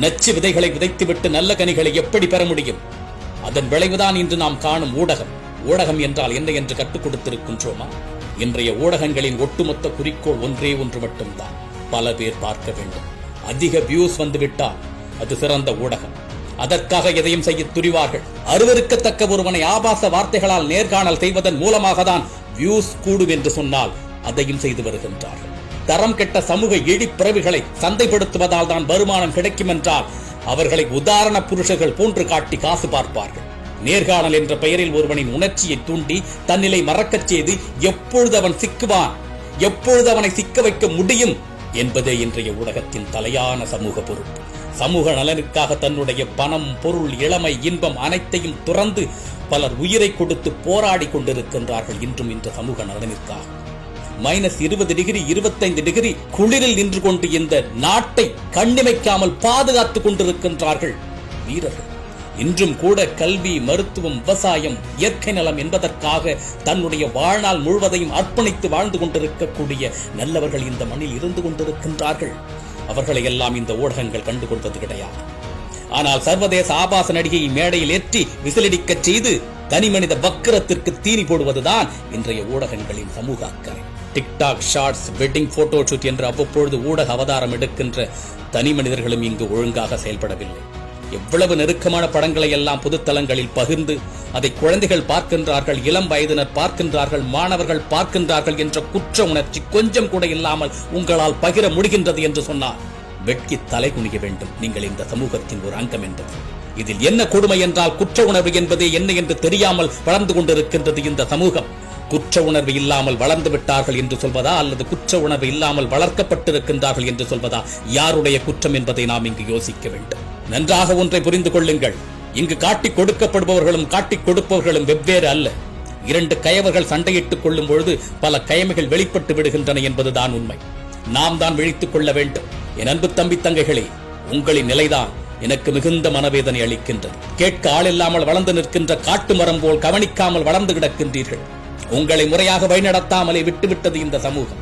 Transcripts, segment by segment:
நச்சு விதைகளை விதைத்துவிட்டு நல்ல கனிகளை எப்படி பெற முடியும்? அதன் விளைவுதான் இன்று நாம் காணும் ஊடகம். ஊடகம் என்றால் என்ன என்று கற்றுக் கொடுத்திருக்கின்றோமா? இன்றைய ஊடகங்களின் ஒட்டுமொத்த குறிக்கோள் ஒன்றே ஒன்று மட்டும்தான், பல பேர் பார்க்க வேண்டும். அதிக வியூஸ் வந்துவிட்டால் அது சிறந்த ஊடகம். அதற்காக எதையும் செய்ய துணிவார்கள். அருவருக்கத்தக்க ஒருவனை ஆபாச வார்த்தைகளால் நேர்காணல் செய்வதன் மூலமாக தான் வியூஸ் கூடும் என்று சொன்னால் அதையும் செய்து வருகின்றார்கள். தரம் கெட்ட சமூக இழிப்பிறவிகளை சந்தைப்படுத்துவதால் தான் வருமானம் கிடைக்கும் என்றால் அவர்களை உதாரண புருஷர்கள் போன்று காட்டி காசு பார்ப்பார்கள். நேர்காணல் என்ற பெயரில் ஒருவனின் உணர்ச்சியை தூண்டி தன்னிலை மறக்கச் செய்து எப்பொழுது அவன் சிக்குவான், எப்பொழுது அவனை சிக்க வைக்க முடியும் என்பதே இன்றைய ஊடகத்தின் தலையான சமூக பொறுப்பு. சமூக நலனுக்காக தன்னுடைய பணம், பொருள், இளமை, இன்பம் அனைத்தையும் துறந்து பலர் உயிரை கொடுத்து போராடி கொண்டிருக்கின்றார்கள் இன்றும் இந்த சமூக நலனிற்காக. -20 டிகிரி 25 டிகிரி குளிரில் நின்று கொண்டு இந்த நாட்டை கண்ணிமைக்காமல் பாதுகாத்துக் கொண்டிருக்கின்றார்கள் வீரர்கள். இன்றும் கூட கல்வி, மருத்துவம், விவசாயம், இயற்கை நலம் என்பதற்காக தன்னுடைய வாழ்நாள் முழுவதையும் அர்ப்பணித்து வாழ்ந்து கொண்டிருக்கக்கூடிய நல்லவர்கள் இந்த மண்ணில் இருந்து கொண்டிருக்கின்றார்கள். அவர்களை எல்லாம் இந்த ஊடகங்கள் கண்டுகொள்வது கிடையாது. ஆனால் சர்வதேச ஆபாச நடிகையை மேடையில் ஏற்றி விசிலடிக்க செய்து தனிமனித வக்கிரத்திற்கு தீனி போடுவதுதான் இன்றைய ஊடகங்களின் சமூக அக்கறை. TikTok shorts, wedding photo shoot என்று அவ்வப்பொழுது ஊடக அவதாரம் எடுக்கின்ற தனி மனிதர்களும் இங்கு ஒழுங்காக செயல்படவில்லை. எவ்வளவு நெருக்கமான படங்களை எல்லாம் பொதுத்தலங்களில் பகிர்ந்து அதை குழந்தைகள் பார்க்கின்றார்கள், இளம் வயதினர் பார்க்கின்றார்கள், மாணவர்கள் பார்க்கின்றார்கள் என்ற குற்ற உணர்ச்சி கொஞ்சம் கூட இல்லாமல் உங்களால் பகிர முடிகின்றது என்று சொன்னால் வெட்கி தலை குனிய வேண்டும். நீங்கள் இந்த சமூகத்தின் ஒரு அங்கம் என்பது. இதில் என்ன கொடுமை என்றால் குற்ற உணர்வு என்பதே என்ன என்று தெரியாமல் வளர்ந்து கொண்டிருக்கின்றது இந்த சமூகம். குற்ற உணர்வு இல்லாமல் வளர்ந்து விட்டார்கள் என்று சொல்வதா அல்லது குற்ற உணர்வு இல்லாமல் வளர்க்கப்பட்டிருக்கின்றார்கள் என்று சொல்வதா? யாருடைய குற்றம் என்பதை நாம் இங்கு யோசிக்க வேண்டும். நன்றாக ஒன்றை புரிந்து கொள்ளுங்கள். இங்கு காட்டிக் கொடுக்கப்படுபவர்களும் காட்டிக் கொடுப்பவர்களும் வெவ்வேறு அல்ல. 2 கயவர்கள் சண்டையிட்டுக் கொள்ளும் பொழுது பல கயமைகள் வெளிப்பட்டு விடுகின்றன என்பதுதான் உண்மை. நாம் தான் விழித்துக் கொள்ள வேண்டும். என் அன்பு தம்பி தங்கைகளே, உங்களின் நிலைதான் எனக்கு மிகுந்த மனவேதனை அளிக்கின்றது. கேட்க ஆள் இல்லாமல் வளர்ந்து நிற்கின்ற காட்டு மரம் போல் கவனிக்காமல் வளர்ந்து கிடக்கின்றீர்கள். உங்களை முறையாக வழிநடத்தாமலே விட்டுவிட்டது இந்த சமூகம்.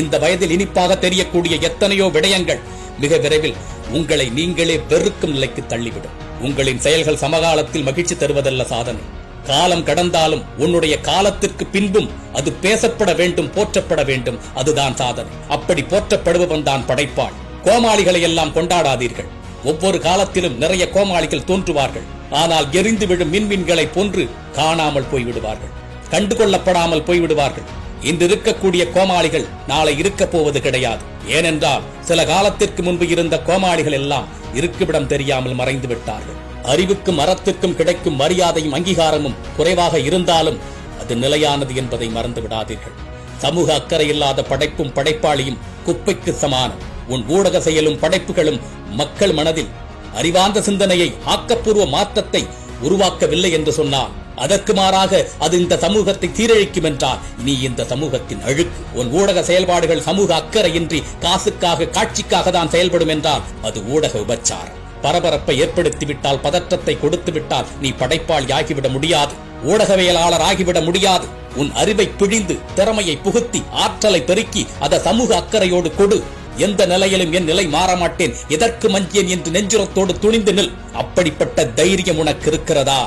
இந்த வயதில் இனிப்பாக தெரியக்கூடிய எத்தனையோ விடயங்கள் மிக விரைவில் உங்களை நீங்களே வெறுக்கும் நிலைக்கு தள்ளிவிடும். உங்களின் செயல்கள் சமகாலத்தில் மகிழ்ச்சி தருவதல்ல சாதனை. காலம் கடந்தாலும் உன்னுடைய காலத்திற்கு பின்பும் அது பேசப்பட வேண்டும், போற்றப்பட வேண்டும். அதுதான் சாதனை. அப்படி போற்றப்படுபவன் தான் படைப்பாள். கோமாளிகளை எல்லாம் கொண்டாடாதீர்கள். ஒவ்வொரு காலத்திலும் நிறைய கோமாளிகள் தோன்றுவார்கள். ஆனால் எரிந்து விடும் மின்மீன்களை போன்று காணாமல் போய்விடுவார்கள், கண்டுகொள்ளப்படாமல் போய்விடுவார்கள். இன்று இருக்கக்கூடிய கோமாளிகள் நாளை இருக்க போவது கிடையாது. ஏனென்றால் சில காலத்திற்கு முன்பு இருந்த கோமாளிகள் எல்லாம் இருக்குமிடம் தெரியாமல் மறைந்து விட்டார்கள். அறிவுக்கும் மரத்திற்கும் கிடைக்கும் மரியாதையும் அங்கீகாரமும் குறைவாக இருந்தாலும் அது நிலையானது என்பதை மறந்து விடாதீர்கள். சமூக அக்கறை இல்லாத படைப்பும் படைப்பாளியும் குப்பைக்கு சமானம். உன் ஊடக செயலும் படைப்புகளும் மக்கள் மனதில் அறிவார்ந்த சிந்தனையை, ஆக்கப்பூர்வ மாற்றத்தை உருவாக்கவில்லை என்று சொன்னால், அதற்கு மாறாக அது இந்த சமூகத்தை சீரழிக்கும் என்றால் நீ இந்த சமூகத்தின் அழுக்கு. உன் ஊடக செயல்பாடுகள் சமூக அக்கறையின்றி காசுக்காக, காட்சிக்காக தான் செயல்படும் என்றால் அது ஊடக விபச்சாரம். பரபரப்பை ஏற்படுத்திவிட்டால், பதற்றத்தை கொடுத்து விட்டால் நீ படைப்பாளி ஆகிவிட முடியாது, ஊடகவியலாளர் ஆகிவிட முடியாது. உன் அறிவை பிழிந்து, திறமையை புகுத்தி, ஆற்றலை பெருக்கி அதை சமூக அக்கறையோடு கொடு. எந்த நிலையிலும் என் நிலை மாறமாட்டேன், எதற்கு மஞ்சேன் என்று நெஞ்சுரத்தோடு துணிந்து நில். அப்படிப்பட்ட தைரியம் உனக்கு இருக்கிறதா?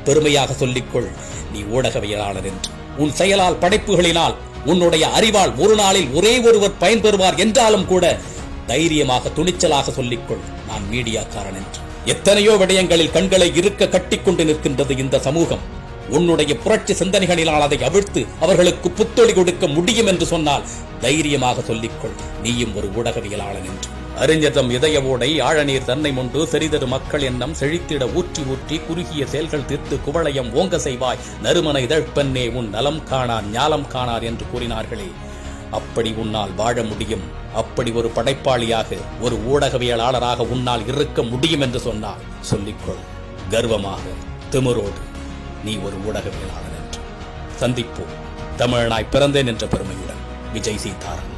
பெருமையாக சொல்லிக்கொள், நீ ஊடகவியலாளர் என்று. உன் செயலால், படைப்புகளினால், உன்னுடைய அறிவால் ஒரு நாளில் ஒரே ஒருவர் பயன்பெறுவார் என்றாலும் கூட தைரியமாக, துணிச்சலாக சொல்லிக்கொள், நான் மீடியாக்காரன் என்று. எத்தனையோ விடயங்களில் கண்களை இருக்க கட்டிக்கொண்டு நிற்கின்றது இந்த சமூகம். உன்னுடைய புரட்சி சிந்தனைகளினால் அதை அவிழ்த்து அவர்களுக்கு புத்தொளி கொடுக்க முடியும் என்று சொன்னால் தைரியமாக சொல்லிக்கொள், நீயும் ஒரு ஊடகவியலாளன் என்று. அறிஞதம் இதய ஓடை ஆழநீர் தன்னை முண்டு செறிதரு மக்கள் எண்ணம் செழித்திட ஊற்றி ஊற்றி குறுகிய செயல்கள் தீர்த்து குவளையம் ஓங்க செய்வாய் நறுமண இதழ்பெண்ணே உன் நலம் காணார் ஞாலம் காணார் என்று கூறினார்களே, அப்படி உன்னால் வாழ முடியும். அப்படி ஒரு படைப்பாளியாக, ஒரு ஊடகவியலாளராக உன்னால் இருக்க முடியும் என்று சொன்னால் சொல்லிக்கொள், கர்வமாக, திமிரோடு, நீ ஒரு ஊடகவியலாளர் என்று. சந்திப்போம். தமிழனாய் பிறந்தேன் என்ற பெருமையுடன். விஜய் சீதாராமன்.